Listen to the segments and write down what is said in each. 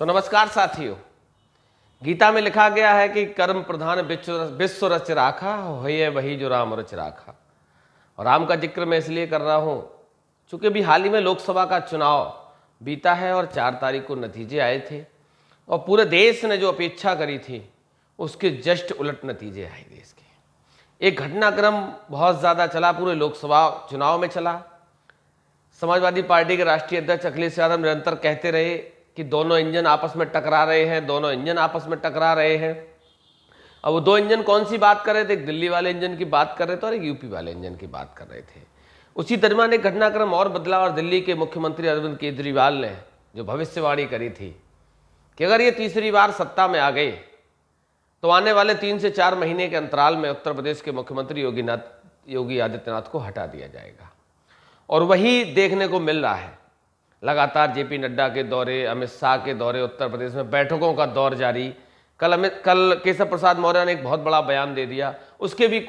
तो नमस्कार साथियों, गीता में लिखा गया है कि कर्म प्रधान विश्व रच राखा है वही जो राम रच राखा। और राम का जिक्र मैं इसलिए कर रहा हूँ चूँकि अभी हाल ही में लोकसभा का चुनाव बीता है और 4 तारीख को नतीजे आए थे और पूरे देश ने जो अपेक्षा करी थी उसके जस्ट उलट नतीजे आए देश के। एक घटनाक्रम बहुत ज़्यादा चला, पूरे लोकसभा चुनाव में चला। समाजवादी पार्टी के राष्ट्रीय अध्यक्ष अखिलेश यादव निरंतर कहते रहे कि दोनों इंजन आपस में टकरा रहे हैं, दोनों इंजन आपस में टकरा रहे हैं। अब वो 2 इंजन कौन सी बात कर रहे थे? एक दिल्ली वाले इंजन की बात कर रहे थे और एक यूपी वाले इंजन की बात कर रहे थे। उसी दरमियान एक घटनाक्रम और बदला और दिल्ली के मुख्यमंत्री अरविंद केजरीवाल ने जो भविष्यवाणी करी थी कि अगर ये तीसरी बार सत्ता में आ गए तो आने वाले 3 से 4 महीने के अंतराल में उत्तर प्रदेश के मुख्यमंत्री योगी आदित्यनाथ को हटा दिया जाएगा। और वही देखने को मिल रहा है। लगातार जेपी नड्डा के दौरे, अमित शाह के दौरे, उत्तर प्रदेश में बैठकों का दौर जारी। कल केशव प्रसाद मौर्य ने एक बहुत बड़ा बयान दे दिया, उसके भी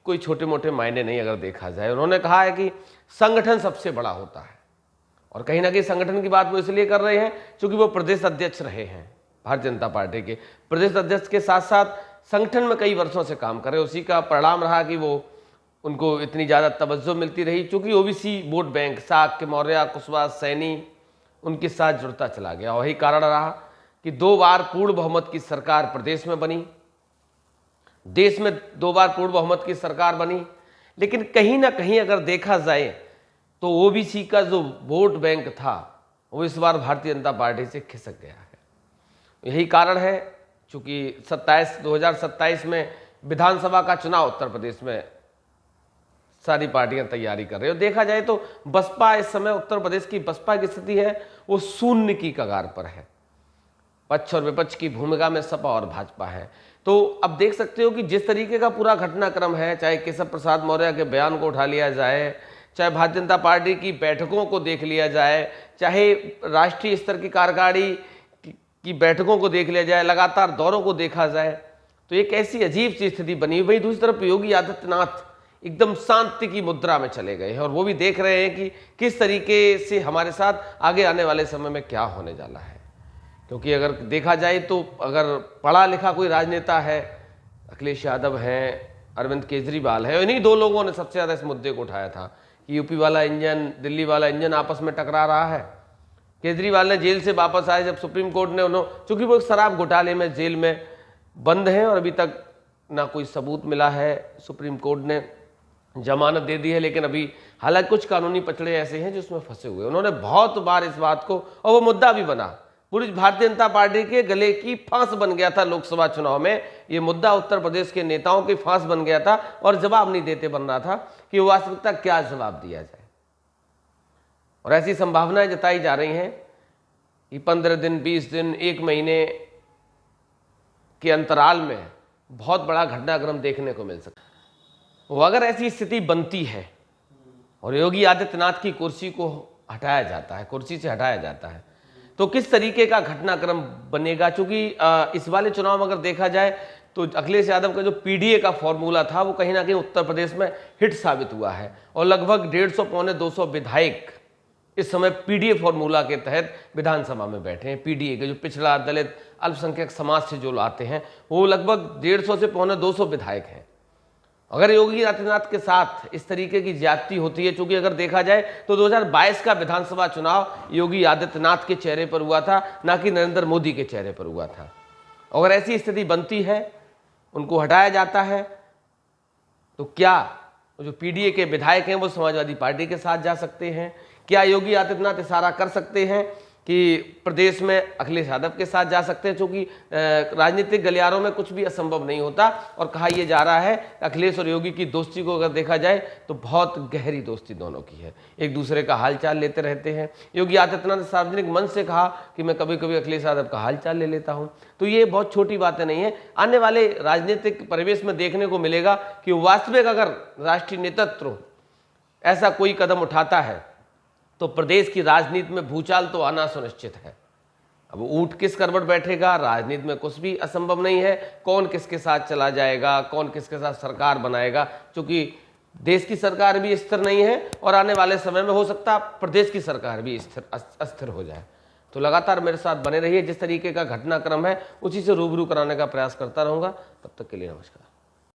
कोई छोटे मोटे मायने नहीं अगर देखा जाए। उन्होंने कहा है कि संगठन सबसे बड़ा होता है और कहीं ना कहीं संगठन की बात वो इसलिए कर रहे हैं क्योंकि वो प्रदेश अध्यक्ष रहे हैं भारतीय जनता पार्टी के। प्रदेश अध्यक्ष के साथ साथ संगठन में कई वर्षों से काम कर रहे, उसी का परिणाम रहा कि वो उनको इतनी ज़्यादा तवज्जो मिलती रही। चूँकि OBC vote bank Shakya, Maurya, Kushwaha, Saini उनके साथ जुड़ता चला गया। वही कारण रहा कि 2 बार पूर्ण बहुमत की सरकार प्रदेश में बनी, देश में 2 बार पूर्ण बहुमत की सरकार बनी। लेकिन कहीं ना कहीं अगर देखा जाए तो ओबीसी का जो वोट बैंक था वो इस बार भारतीय जनता पार्टी से खिसक गया है। यही कारण है चूँकि 2027 में विधानसभा का चुनाव उत्तर प्रदेश में सारी पार्टियां तैयारी कर रही है। देखा जाए तो बसपा इस समय उत्तर प्रदेश की बसपा की स्थिति है वो शून्य की कगार पर है। पक्ष और विपक्ष की भूमिका में सपा और भाजपा है। तो अब देख सकते हो कि जिस तरीके का पूरा घटनाक्रम है, चाहे केशव प्रसाद मौर्य के बयान को उठा लिया जाए, चाहे भारतीय जनता पार्टी की बैठकों को देख लिया जाए, चाहे राष्ट्रीय स्तर की कार्यकारिणी की बैठकों को देख लिया जाए, लगातार दौरों को देखा जाए, तो एक ऐसी अजीब सी स्थिति बनी। वही दूसरी तरफ योगी आदित्यनाथ एकदम शांति की मुद्रा में चले गए हैं और वो भी देख रहे हैं कि किस तरीके से हमारे साथ आगे आने वाले समय में क्या होने वाला है। क्योंकि अगर देखा जाए तो अगर पढ़ा लिखा कोई राजनेता है, अखिलेश यादव हैं, अरविंद केजरीवाल है, इन्हीं 2 लोगों ने सबसे ज़्यादा इस मुद्दे को उठाया था कि यूपी वाला इंजन, दिल्ली वाला इंजन आपस में टकरा रहा है। केजरीवाल ने जेल से वापस आए जब सुप्रीम कोर्ट ने चूँकि वो शराब घोटाले में जेल में बंद हैं और अभी तक ना कोई सबूत मिला है, सुप्रीम कोर्ट ने जमानत दे दी है, लेकिन अभी हालांकि कुछ कानूनी पचड़े ऐसे हैं जिसमें फंसे हुए। उन्होंने बहुत बार इस बात को, और वो मुद्दा भी बना, पूरी भारतीय जनता पार्टी के गले की फांस बन गया था लोकसभा चुनाव में। ये मुद्दा उत्तर प्रदेश के नेताओं की फांस बन गया था और जवाब नहीं देते बन रहा था कि वास्तविकता क्या जवाब दिया जाए। और ऐसी संभावनाएं जताई जा रही हैं कि 15 दिन, 20 दिन, 1 महीने के अंतराल में बहुत बड़ा घटनाक्रम देखने को मिल सकता है। वो अगर ऐसी स्थिति बनती है और योगी आदित्यनाथ की कुर्सी को हटाया जाता है, कुर्सी से हटाया जाता है, तो किस तरीके का घटनाक्रम बनेगा। चूंकि इस वाले चुनाव में अगर देखा जाए तो अखिलेश यादव का जो पीडीए का फॉर्मूला था वो कहीं ना कहीं उत्तर प्रदेश में हिट साबित हुआ है और लगभग 150 पौने 200 विधायक इस समय पीडीए फॉर्मूला के तहत विधानसभा में बैठे हैं। पीडीए के जो पिछड़ा, दलित, अल्पसंख्यक समाज से जो आते हैं वो लगभग 150 से पौने 200 विधायक हैं। अगर योगी आदित्यनाथ के साथ इस तरीके की ज्यादती होती है, चूंकि अगर देखा जाए तो 2022 का विधानसभा चुनाव योगी आदित्यनाथ के चेहरे पर हुआ था, ना कि नरेंद्र मोदी के चेहरे पर हुआ था। अगर ऐसी स्थिति बनती है, उनको हटाया जाता है, तो क्या जो पीडीए के विधायक हैं वो समाजवादी पार्टी के साथ जा सकते हैं? क्या योगी आदित्यनाथ इशारा कर सकते हैं कि प्रदेश में अखिलेश यादव के साथ जा सकते हैं? क्योंकि राजनीतिक गलियारों में कुछ भी असंभव नहीं होता और कहा यह जा रहा है अखिलेश और योगी की दोस्ती को अगर देखा जाए तो बहुत गहरी दोस्ती दोनों की है, एक दूसरे का हालचाल लेते रहते हैं। योगी आदित्यनाथ ने सार्वजनिक मंच से कहा कि मैं कभी कभी अखिलेश यादव का हालचाल ले लेता हूं। तो ये बहुत छोटी बातें नहीं है। आने वाले राजनीतिक परिवेश में देखने को मिलेगा कि वास्तविक अगर राष्ट्रीय नेतृत्व ऐसा कोई कदम उठाता है तो प्रदेश की राजनीति में भूचाल तो आना सुनिश्चित है। अब ऊंट किस करवट बैठेगा, राजनीति में कुछ भी असंभव नहीं है। कौन किसके साथ चला जाएगा, कौन किसके साथ सरकार बनाएगा, क्योंकि देश की सरकार भी स्थिर नहीं है और आने वाले समय में हो सकता है प्रदेश की सरकार भी अस्थिर हो जाए। तो लगातार मेरे साथ बने रहिए, जिस तरीके का घटनाक्रम है उसी से रूबरू कराने का प्रयास करता रहूँगा। तब तक के लिए नमस्कार।